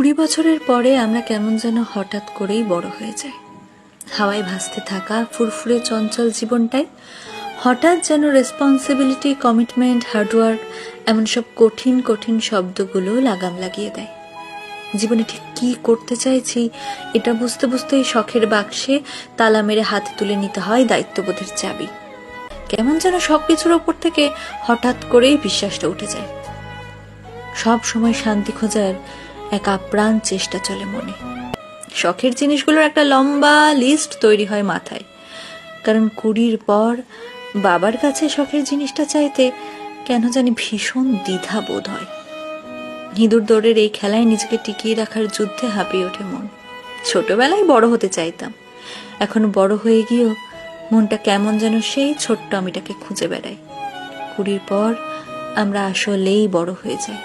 20 বছরের পরে আমরা কেমন যেন হঠাৎ করেই বড় হয়ে যাই। হাওয়ায় ভাসতে থাকা ফুরফুরে চঞ্চল জীবনটাই হঠাৎ যেন রেসপন্সিবিলিটি, কমিটমেন্ট, হার্ডওয়ার্ক এমন সব কঠিন কঠিন শব্দগুলো লাগাম লাগিয়ে দেয়। জীবনে ঠিক কি করতে চাইছি এটা বুঝতে বুঝতেই শখের বাক্সে তালা মেরে হাতে তুলে নিতে হয় দায়িত্ববোধের চাবি। কেমন যেন সবকিছুর ওপর থেকে হঠাৎ করেই বিশ্বাসটা উঠে যায়। সব সময় শান্তি খোঁজার এক আপ্রাণ চেষ্টা চলে মনে। শখের জিনিসগুলোর একটা লম্বা লিস্ট তৈরি হয় মাথায়, কারণ 20 পর বাবার কাছে শখের জিনিসটা চাইতে কেন জানি ভীষণ দ্বিধা বোধ হয়। ইঁদুর দৌড়ের এই খেলায় নিজেকে টিকিয়ে রাখার যুদ্ধে হাঁপিয়ে ওঠে মন। ছোটবেলায় বড় হতে চাইতাম, এখন বড় হয়ে গিয়েও মনটা কেমন যেন সেই ছোট্ট আমিটাকে খুঁজে বেড়ায়। 20 পর আমরা আসলেই বড় হয়ে যাই।